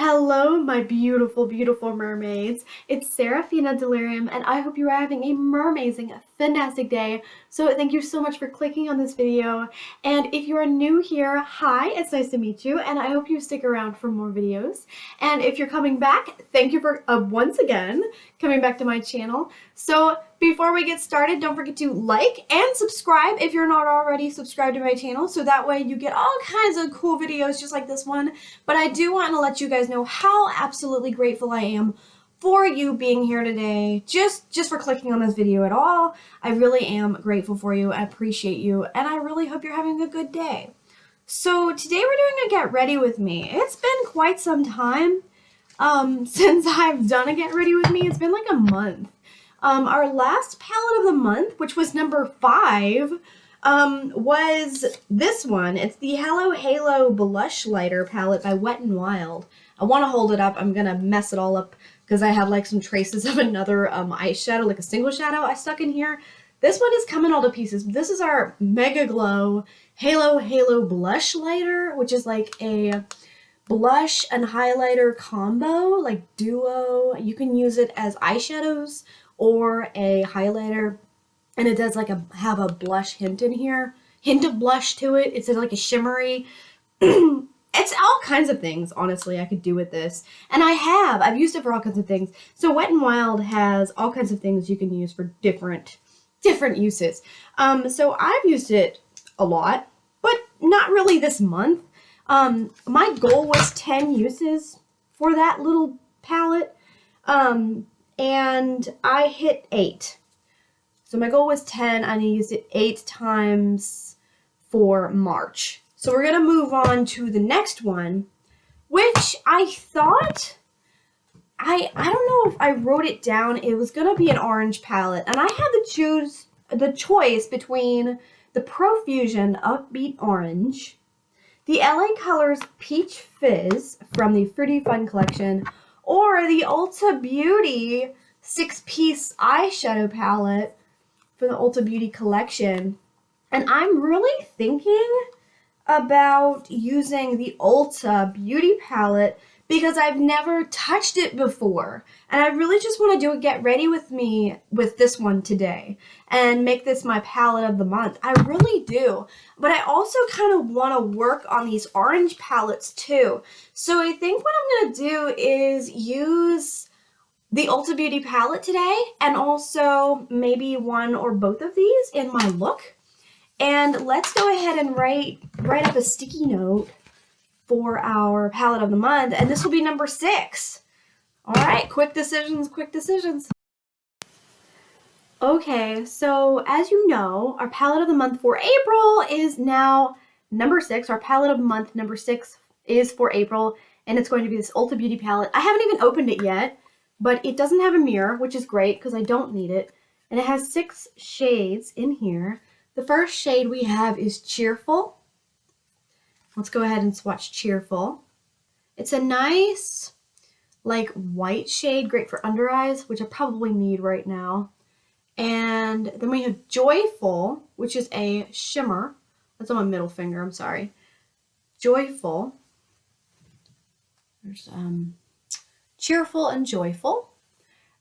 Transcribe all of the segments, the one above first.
Hello, my beautiful, beautiful mermaids. It's Sarafina Delirium, and I hope you are having a mermazing, fantastic day. So thank you so much for clicking on this video. And if you are new here, hi, it's nice to meet you, and I hope you stick around for more videos. And if you're coming back, thank you for once again coming back to my channel. So before we get started, don't forget to like and subscribe if you're not already subscribed to my channel, so that way you get all kinds of cool videos just like this one. But I do want to let you guys know how absolutely grateful I am for you being here today, just for clicking on this video at all. I really am grateful for you. I appreciate you, and I really hope you're having a good day. So today we're doing a get ready with me. It's been quite some time since I've done a get ready with me. It's been like a month. Our last palette of the month, which was number 5, was this one. It's the Hello Halo Blush Lighter palette by Wet n Wild. I want to hold it up. I'm gonna mess it all up because I have like some traces of another eyeshadow, like a single shadow I stuck in here. This one is coming all to pieces. This is our Mega Glow Halo Blush Lighter, which is like a blush and highlighter combo, like duo. You can use it as eyeshadows or a highlighter, and it does like have a blush hint in here, hint of blush to it. It's like a shimmery. It's all kinds of things, honestly, I could do with this. And I've used it for all kinds of things. So Wet n Wild has all kinds of things you can use for different uses. So I've used it a lot, but not really this month. My goal was 10 uses for that little palette, and I hit 8. So my goal was 10, and I used it 8 times for March. So we're gonna move on to the next one, which I thought, I don't know if I wrote it down. It was gonna be an orange palette, and I had the choice between the Profusion Upbeat Orange, the LA Colors Peach Fizz from the Fruity Fun collection, or the Ulta Beauty 6-piece eyeshadow palette for the Ulta Beauty collection. And I'm really thinking about using the Ulta Beauty palette because I've never touched it before. And I really just want to do a get ready with me with this one today and make this my palette of the month. I really do. But I also kind of want to work on these orange palettes too. So I think what I'm going to do is use the Ulta Beauty palette today, and also maybe one or both of these in my look. And let's go ahead and write up a sticky note for our palette of the month, and this will be number 6. All right, quick decisions, quick decisions. Okay, so as you know, our palette of the month for April is now number 6. Our palette of month number 6 is for April, and it's going to be this Ulta Beauty palette. I haven't even opened it yet, but it doesn't have a mirror, which is great because I don't need it. And it has 6 shades in here. The first shade we have is Cheerful. Let's go ahead and swatch Cheerful. It's a nice, like, white shade, great for under eyes, which I probably need right now. And then we have Joyful, which is a shimmer. That's on my middle finger, I'm sorry. Joyful. There's Cheerful and Joyful.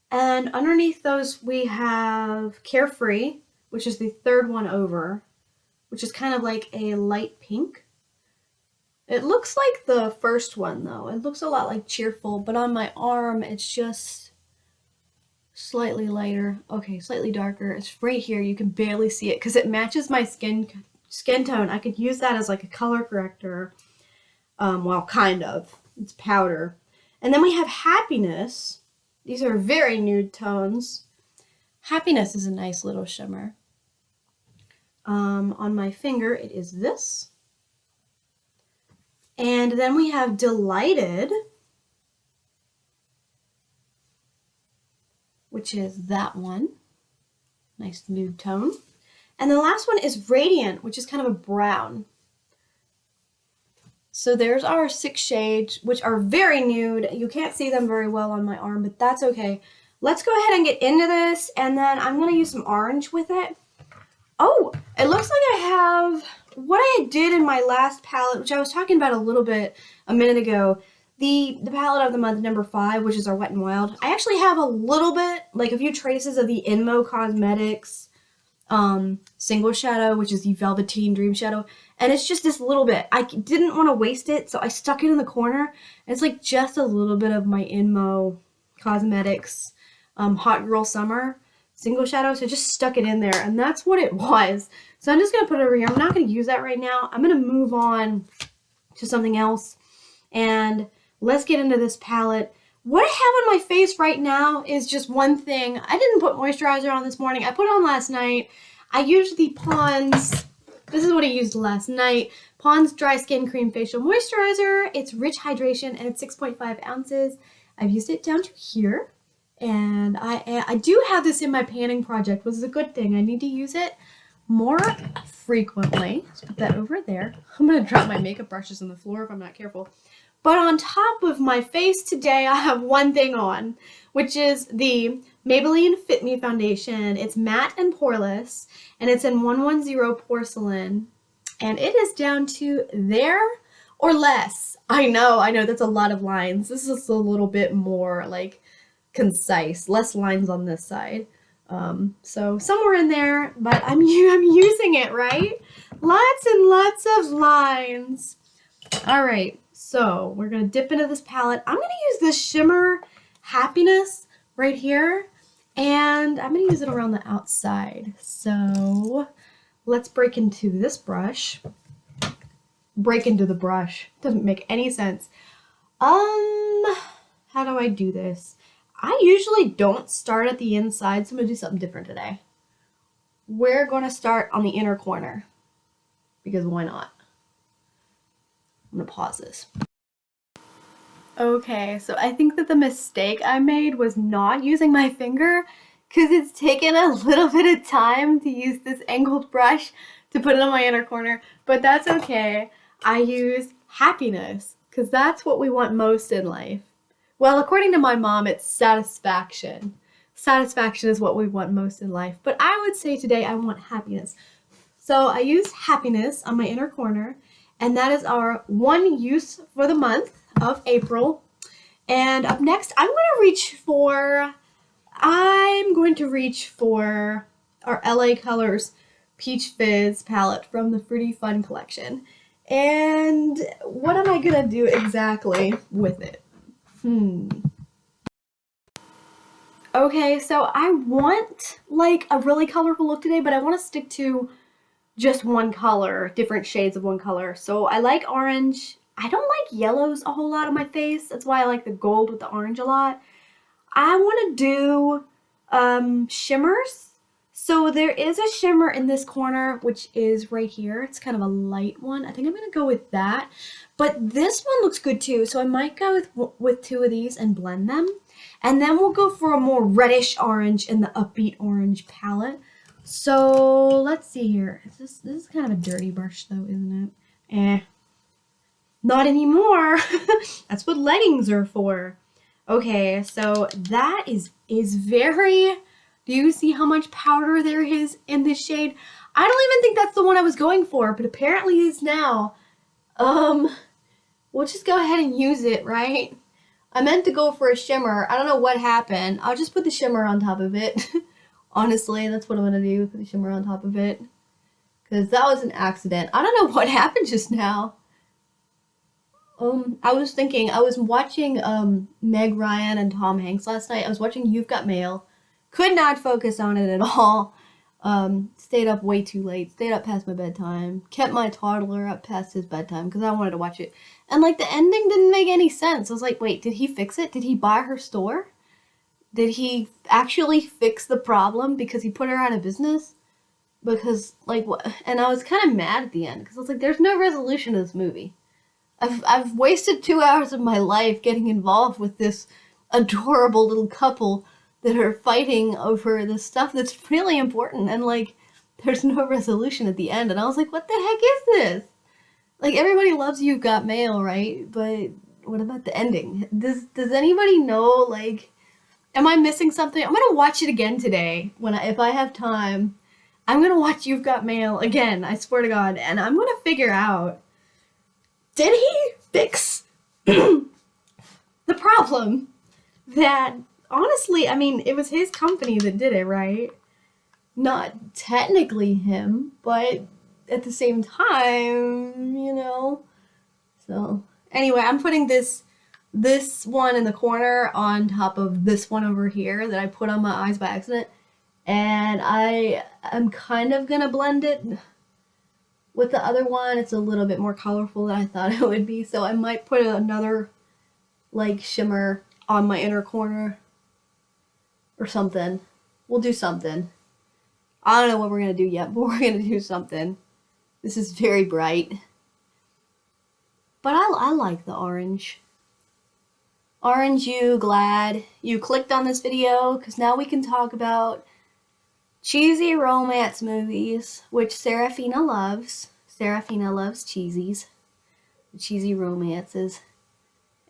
And underneath those we have Carefree, which is the third one over, which is kind of like a light pink. It looks like the first one though. It looks a lot like Cheerful, but on my arm it's just slightly lighter. Okay, slightly darker. It's right here. You can barely see it because it matches my skin tone. I could use that as like a color corrector. Well, kind of. It's powder. And then we have Happiness. These are very nude tones. Happiness is a nice little shimmer. On my finger, it is this. And then we have Delighted, which is that one. Nice nude tone. And the last one is Radiant, which is kind of a brown. So there's our 6 shades, which are very nude. You can't see them very well on my arm, but that's okay. Let's go ahead and get into this, and then I'm going to use some orange with it. Oh, it looks like I have what I did in my last palette, which I was talking about a little bit a minute ago. the palette of the month, number 5, which is our Wet n Wild. I actually have a little bit, like a few traces of the Inmo Cosmetics single shadow, which is the Velveteen Dream Shadow, and it's just this little bit. I didn't want to waste it, so I stuck it in the corner. It's like just a little bit of my Inmo Cosmetics Hot Girl Summer single shadow, so I just stuck it in there, and that's what it was. So I'm just going to put it over here. I'm not going to use that right now. I'm going to move on to something else, and let's get into this palette. What I have on my face right now is just one thing. I didn't put moisturizer on this morning. I put it on last night. I used the Pond's, this is what I used last night, Pond's Dry Skin Cream Facial Moisturizer. It's rich hydration, and it's 6.5 ounces. I've used it down to here. And I do have this in my panning project, which is a good thing. I need to use it more frequently. Let's put that over there. I'm going to drop my makeup brushes on the floor if I'm not careful. But on top of my face today, I have one thing on, which is the Maybelline Fit Me Foundation. It's matte and poreless, and it's in 110 Porcelain. And it is down to there or less. I know, that's a lot of lines. This is a little bit more like concise, less lines on this side. So somewhere in there, but I'm using it, right? Lots and lots of lines. All right, so we're gonna dip into this palette. I'm gonna use this shimmer Happiness right here, and I'm gonna use it around the outside. So let's break into this brush. Break into the brush. Doesn't make any sense. How do I do this? I usually don't start at the inside, so I'm going to do something different today. We're going to start on the inner corner, because why not? I'm going to pause this. Okay, so I think that the mistake I made was not using my finger, because it's taken a little bit of time to use this angled brush to put it on my inner corner, but that's okay. I use Happiness, because that's what we want most in life. Well, according to my mom, it's satisfaction. Satisfaction is what we want most in life. But I would say today I want happiness. So I use Happiness on my inner corner, and that is our one use for the month of April. And up next, I'm going to reach for our LA Colors Peach Fizz palette from the Fruity Fun collection. And what am I going to do exactly with it? Okay, so I want like a really colorful look today, but I want to stick to just one color, different shades of one color. So I like orange. I don't like yellows a whole lot on my face. That's why I like the gold with the orange a lot. I want to do shimmers. So there is a shimmer in this corner, which is right here. It's kind of a light one. I think I'm going to go with that. But this one looks good too. So I might go with 2 of these and blend them. And then we'll go for a more reddish orange in the Upbeat Orange palette. So let's see here. This is kind of a dirty brush though, isn't it? Not anymore. That's what leggings are for. Okay, so that is very... Do you see how much powder there is in this shade? I don't even think that's the one I was going for, but apparently it is now. We'll just go ahead and use it, right? I meant to go for a shimmer. I don't know what happened. I'll just put the shimmer on top of it. Honestly, that's what I'm going to do, put the shimmer on top of it. Because that was an accident. I don't know what happened just now. I was watching Meg Ryan and Tom Hanks last night. I was watching You've Got Mail. Could not focus on it at all. Stayed up way too late. Stayed up past my bedtime. Kept my toddler up past his bedtime because I wanted to watch it. And like the ending didn't make any sense. I was like, wait, did he fix it? Did he buy her store? Did he actually fix the problem because he put her out of business? Because like what? And I was kind of mad at the end because I was like, there's no resolution to this movie. I've wasted 2 hours of my life getting involved with this adorable little couple that are fighting over the stuff that's really important, and like there's no resolution at the end. And I was like, what the heck is this? Like, everybody loves You've Got Mail, right? But what about the ending? Does anybody know, like, am I missing something? I'm gonna watch it again today if I have time. I'm gonna watch You've Got Mail again, I swear to God, and I'm gonna figure out, did he fix problem that, honestly, I mean, it was his company that did it, right? Not technically him, but at the same time, you know. So, anyway, I'm putting this one in the corner on top of this one over here that I put on my eyes by accident. And I am kind of gonna blend it with the other one. It's a little bit more colorful than I thought it would be, so I might put another like shimmer on my inner corner or something. We'll do something. I don't know what we're gonna do yet, but we're gonna do something. This is very bright, but I like the orange. Aren't you glad you clicked on this video? Because now we can talk about cheesy romance movies, which Sarafina loves. Sarafina loves cheesies, cheesy romances,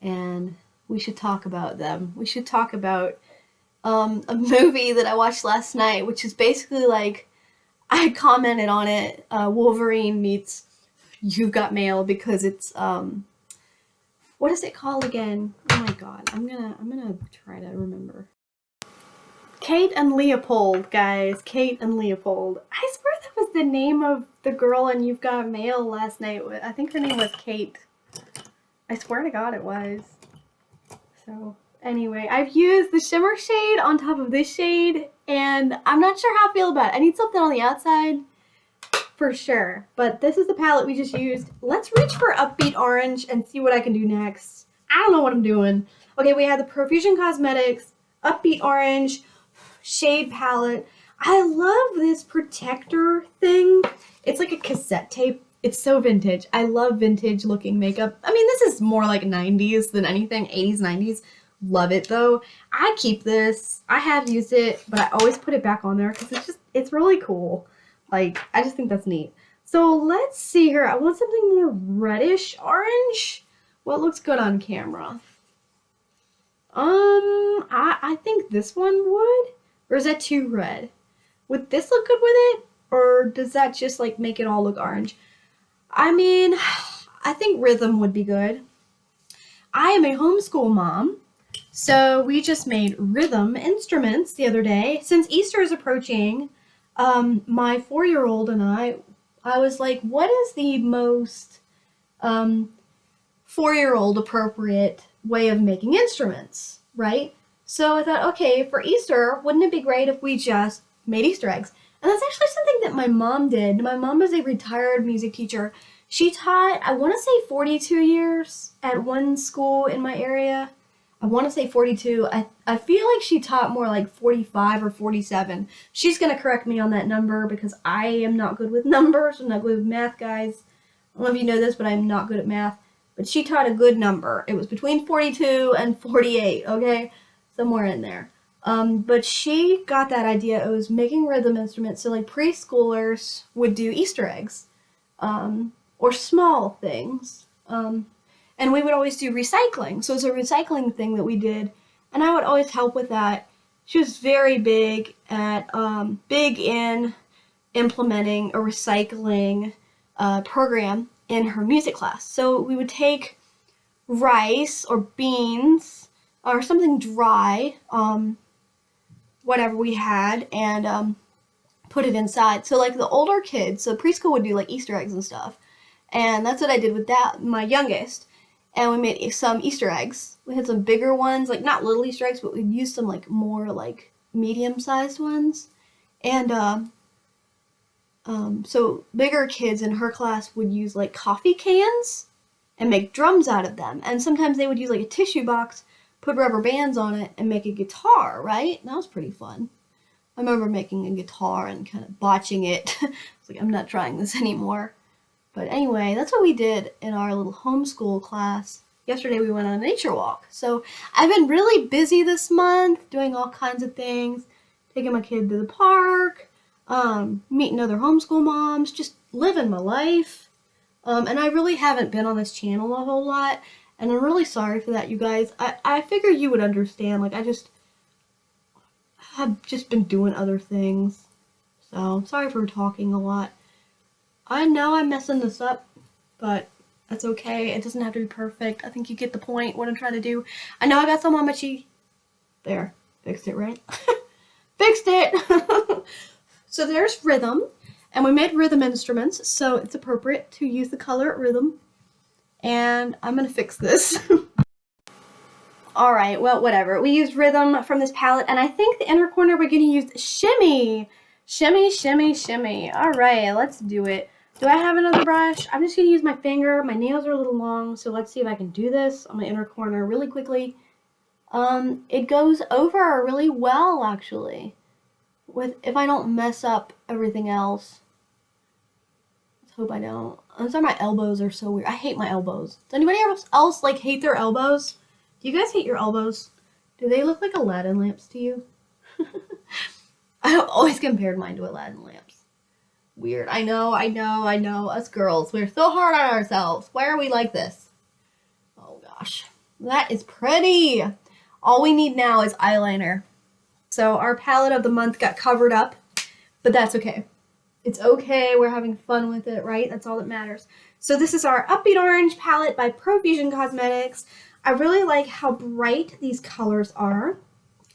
and we should talk about them. We should talk about a movie that I watched last night, which is basically like, I commented on it, Wolverine meets You've Got Mail, because it's what is it called again? Oh my god, I'm gonna try to remember. Kate and Leopold, guys. Kate and Leopold. I swear that was the name of the girl in You've Got Mail last night. I think her name was Kate. I swear to god it was. So, anyway, I've used the shimmer shade on top of this shade, and I'm not sure how I feel about it. I need something on the outside for sure, but this is the palette we just used. Let's reach for Upbeat Orange and see what I can do next. I don't know what I'm doing. Okay, we have the Profusion Cosmetics Upbeat Orange shade palette. I love this protector thing. It's like a cassette tape. It's so vintage. I love vintage looking makeup. I mean, this is more like 90s than anything, 80s, 90s. Love it though. I keep this. I have used it, but I always put it back on there because it's really cool. Like, I just think that's neat. So let's see here. I want something more reddish orange. What looks good on camera? I think this one would. Or is that too red? Would this look good with it? Or does that just like make it all look orange? I mean, I think Rhythm would be good. I am a homeschool mom, so we just made Rhythm instruments the other day. Since Easter is approaching, my 4-year-old and I was like, what is the most 4-year-old appropriate way of making instruments, right? So I thought, okay, for Easter, wouldn't it be great if we just made Easter eggs? And that's actually something that my mom did. My mom was a retired music teacher. She taught, I want to say 42 years at one school in my area. I want to say 42. I feel like she taught more like 45 or 47. She's going to correct me on that number because I am not good with numbers. I'm not good with math, guys. I don't know if you know this, but I'm not good at math. But she taught a good number. It was between 42 and 48, okay? Somewhere in there. But she got that idea. It was making rhythm instruments. So like preschoolers would do Easter eggs. Or small things. And we would always do recycling. So it's a recycling thing that we did. And I would always help with that. She was very big in implementing a recycling program in her music class. So we would take rice or beans or something dry, whatever we had, and put it inside. So like the older kids, so preschool would do like Easter eggs and stuff. And that's what I did with that, my youngest. And we made some Easter eggs. We had some bigger ones, like not little Easter eggs, but we'd use some like more like medium-sized ones. And so bigger kids in her class would use like coffee cans and make drums out of them. And sometimes they would use like a tissue box, put rubber bands on it, and make a guitar, right? And that was pretty fun. I remember making a guitar and kind of botching it. It's like, I'm not trying this anymore. But anyway, that's what we did in our little homeschool class. Yesterday we went on a nature walk. So I've been really busy this month, doing all kinds of things. Taking my kid to the park, meeting other homeschool moms, just living my life. And I really haven't been on this channel a whole lot. And I'm really sorry for that, you guys. I figure you would understand. Like, I just have just been doing other things. So, sorry for talking a lot. I know I'm messing this up, but That's okay. It doesn't have to be perfect. I think you get the point, what I'm trying to do. I know I got some on my cheek. There. Fixed it, right? Fixed it! So there's Rhythm. And we made rhythm instruments, so it's appropriate to use the color Rhythm. And I'm gonna fix this. Alright, well, whatever. We used Rhythm from this palette, and I think the inner corner we're gonna use Shimmy. Shimmy, shimmy, shimmy. Alright, let's do it. Do I have another brush? I'm just gonna use my finger. My nails are a little long, so let's see if I can do this on my inner corner really quickly. It goes over really well, actually. If I don't mess up everything else. Let's hope I don't. I'm sorry, my elbows are so weird. I hate my elbows. Does anybody else like hate their elbows? Do you guys hate your elbows? Do they look like Aladdin lamps to you? I always compared mine to Aladdin lamps. Weird. I know. Us girls, we're so hard on ourselves. Why are we like this? Oh gosh. That is pretty. All we need now is eyeliner. So our palette of the month got covered up, but that's okay. It's okay. We're having fun with it, right? That's all that matters. So this is our Upbeat Orange palette by Profusion Cosmetics. I really like how bright these colors are.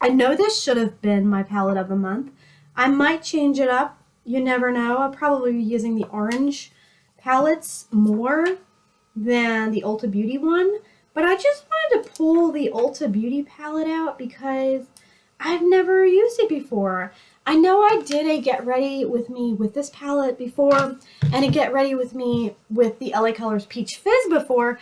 I know this should have been my palette of the month. I might change it up. You never know. I'll probably be using the orange palettes more than the Ulta Beauty one. But I just wanted to pull the Ulta Beauty palette out because I've never used it before. I know I did a Get Ready With Me with this palette before, and a Get Ready With Me with the LA Colors Peach Fizz before,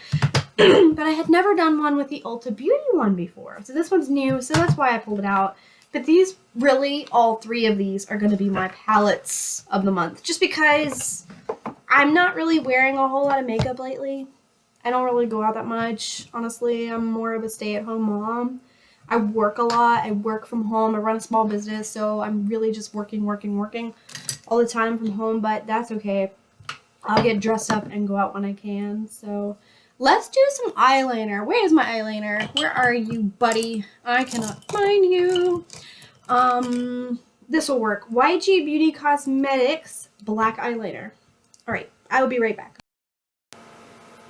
but I had never done one with the Ulta Beauty one before. So this one's new, so that's why I pulled it out. But these, really, all three of these are going to be my palettes of the month, just because I'm not really wearing a whole lot of makeup lately. I don't really go out that much, honestly. I'm more of a stay-at-home mom. I work a lot. I work from home. I run a small business, so I'm really just working all the time from home, but that's okay. I'll get dressed up and go out when I can. So let's do some eyeliner. Where is my eyeliner? Where are you, buddy? I cannot find you. This will work. YG Beauty Cosmetics black eyeliner. All right, I will be right back.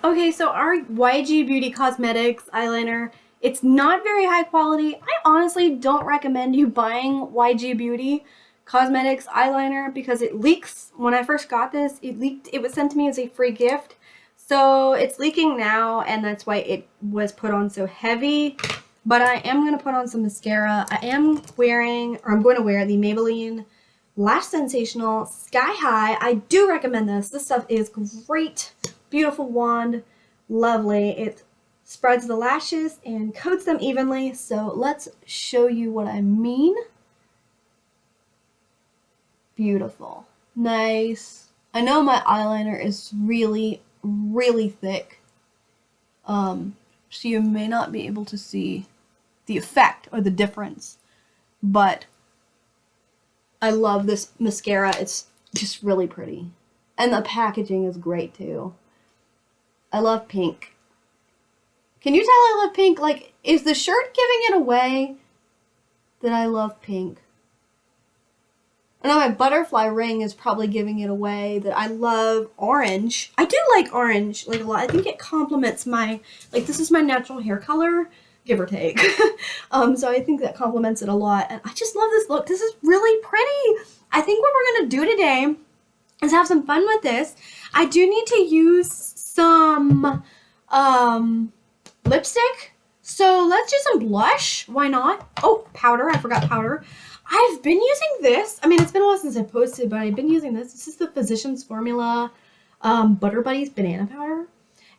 Okay, so our YG Beauty Cosmetics eyeliner, it's not very high quality. I honestly don't recommend you buying YG Beauty Cosmetics eyeliner because it leaks. When I first got this, it leaked. It was sent to me as a free gift. So it's leaking now, and that's why it was put on so heavy. But I am going to put on some mascara. I'm going to wear the Maybelline Lash Sensational Sky High. I do recommend this. This stuff is great. Beautiful wand. Lovely. It spreads the lashes and coats them evenly. So let's show you what I mean. Beautiful. Nice. I know my eyeliner is really, really thick. So you may not be able to see the effect or the difference. But I love this mascara. It's just really pretty. And the packaging is great too. I love pink. Can you tell I love pink? Like, is the shirt giving it away that I love pink? I know my butterfly ring is probably giving it away that I love orange. I do like orange, like, a lot. I think it complements my, like, this is my natural hair color, give or take. So I think that complements it a lot. And I just love this look. This is really pretty. I think what we're going to do today is have some fun with this. I do need to use some lipstick. So let's do some blush. Why not? Oh, powder. I forgot powder. I've been using this. I mean, it's been a while since I posted, but I've been using this. This is the Physicians Formula Butter Buddies Banana Powder.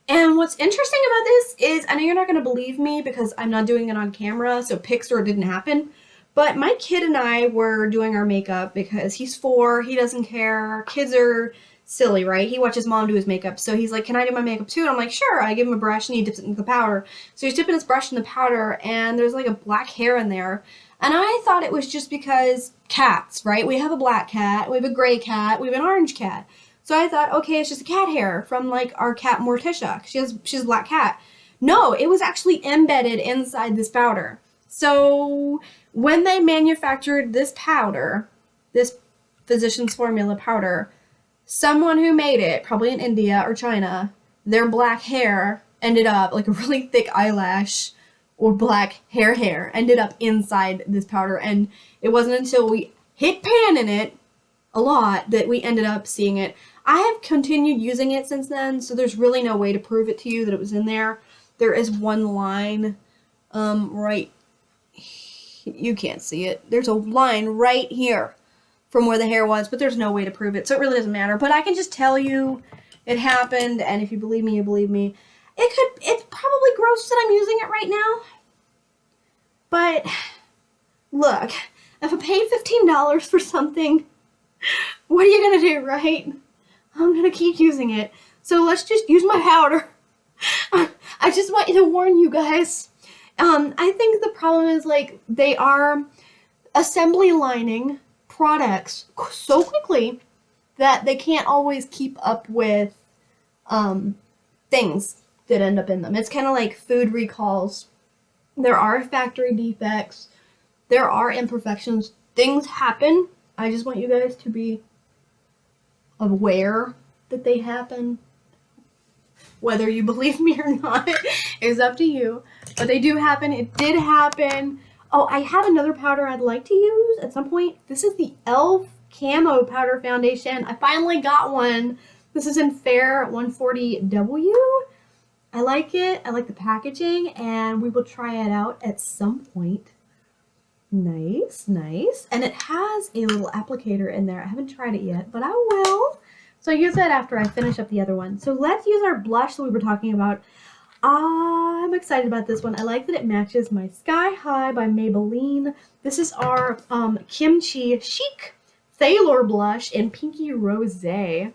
And what's interesting about this is, I know you're not going to believe me because I'm not doing it on camera, so pics or it didn't happen. But my kid and I were doing our makeup because he's 4. He doesn't care. Kids are silly, right? He watches mom do his makeup. So he's like, can I do my makeup too? And I'm like, sure. I give him a brush and he dips it into the powder. So he's dipping his brush in the powder and there's like a black hair in there. And I thought it was just because cats, right? We have a black cat, we have a gray cat, we have an orange cat. So I thought, okay, it's just a cat hair from like our cat Morticia. She's a black cat. No, it was actually embedded inside this powder. So when they manufactured this powder, this Physicians Formula powder, someone who made it, probably in India or China, their black hair ended up, like a really thick eyelash or black hair ended up inside this powder, and it wasn't until we hit pan in it a lot that we ended up seeing it. I have continued using it since then, so there's really no way to prove it to you that it was in there. There is one line right, you can't see it. There's a line right here from where the hair was, but there's no way to prove it, so it really doesn't matter. But I can just tell you it happened, and if you believe me, you believe me. It's probably gross that I'm using it right now, but look, if I paid $15 for something, what are you gonna do, right? I'm gonna keep using it. So let's just use my powder. I just want to warn you guys. I think the problem is, like, they are assembly lining products so quickly that they can't always keep up with things that end up in them. It's kind of like food recalls. There are factory defects. There are imperfections. Things happen. I just want you guys to be aware that they happen. Whether you believe me or not is up to you. But they do happen. It did happen. Oh, I have another powder I'd like to use at some point. This is the e.l.f. Camo Powder Foundation. I finally got one. This is in Fair 140W. I like it. I like the packaging, and we will try it out at some point. Nice, nice. And it has a little applicator in there. I haven't tried it yet, but I will. So I use that after I finish up the other one. So let's use our blush that we were talking about. I'm excited about this one. I like that it matches my Sky High by Maybelline. This is our Kimchi Chic Thailor blush in Pinky Rosé.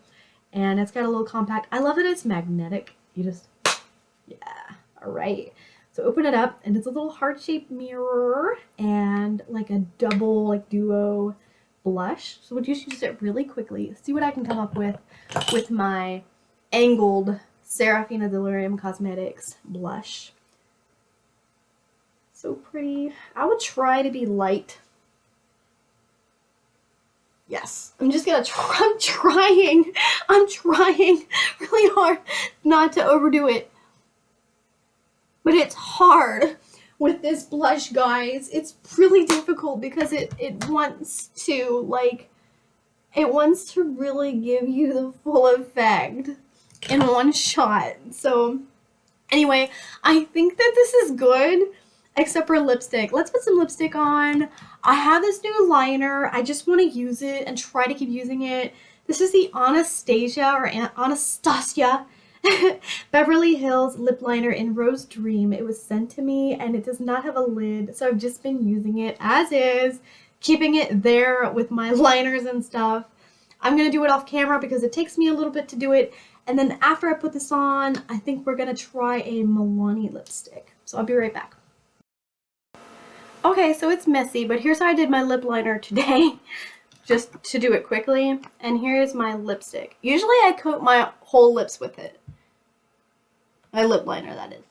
And it's got a little compact. I love that it's magnetic. You just, yeah, all right. So open it up, and it's a little heart-shaped mirror and like a double, like duo blush. So we'll just use it really quickly. See what I can come up with my angled Sarafina Delirium Cosmetics blush. So pretty. I would try to be light. Yes, I'm just gonna try. I'm trying really hard not to overdo it. But it's hard with this blush, guys. It's really difficult because it wants to, like, it wants to really give you the full effect in one shot. So anyway, I think that this is good, except for lipstick. Let's put some lipstick on. I have this new liner. I just want to use it and try to keep using it. This is the Anastasia Beverly Hills lip liner in Rose Dream. It was sent to me, and it does not have a lid, so I've just been using it as is, keeping it there with my liners and stuff. I'm going to do it off camera because it takes me a little bit to do it, and then after I put this on, I think we're going to try a Milani lipstick. So I'll be right back. Okay, so it's messy, but here's how I did my lip liner today, just to do it quickly, and here's my lipstick. Usually I coat my whole lips with it. My lip liner, that is.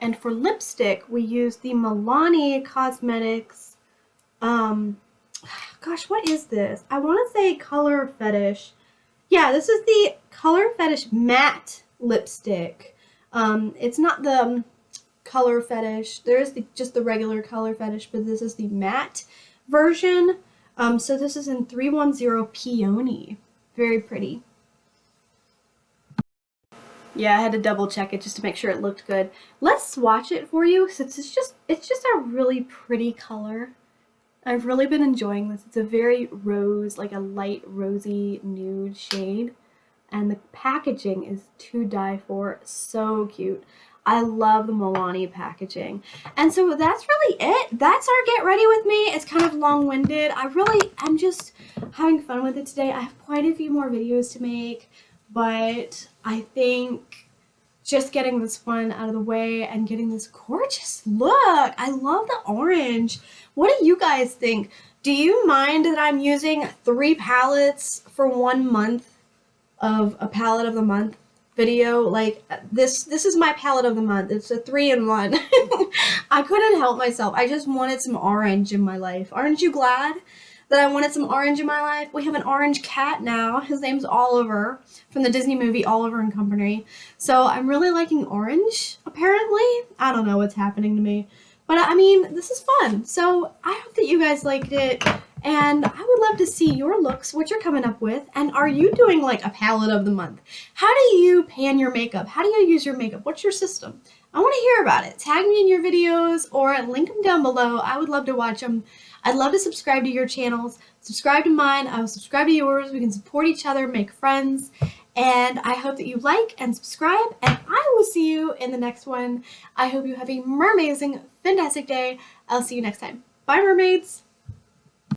And for lipstick, we use the Milani Cosmetics, gosh, what is this? I want to say Color Fetish. Yeah, this is the Color Fetish matte lipstick. It's not the Color Fetish. There's just the regular Color Fetish, but this is the matte version. So this is in 310 Peony. Very pretty. Yeah, I had to double check it just to make sure it looked good. Let's swatch it for you, since it's just a really pretty color. I've really been enjoying this. It's a very rose, like a light rosy nude shade. And the packaging is to die for. So cute. I love the Milani packaging. And so that's really it. That's our get ready with me. It's kind of long-winded. I'm just having fun with it today. I have quite a few more videos to make, but I think just getting this one out of the way and getting this gorgeous look. I love the orange. What do you guys think? Do you mind that I'm using 3 palettes for 1 month of a palette of the month? video. Like, this is my palette of the month. It's a 3-in-1. I couldn't help myself. I just wanted some orange in my life. Aren't you glad that I wanted some orange in my life? We have an orange cat now. His name's Oliver from the Disney movie Oliver and Company. So I'm really liking orange, apparently. I don't know what's happening to me. But I mean, this is fun. So I hope that you guys liked it. And I would love to see your looks, what you're coming up with, and are you doing like a palette of the month? How do you pan your makeup? How do you use your makeup? What's your system? I want to hear about it. Tag me in your videos or link them down below. I would love to watch them. I'd love to subscribe to your channels. Subscribe to mine. I will subscribe to yours. We can support each other, make friends. And I hope that you like and subscribe, and I will see you in the next one. I hope you have a mermazing, fantastic day. I'll see you next time. Bye, mermaids.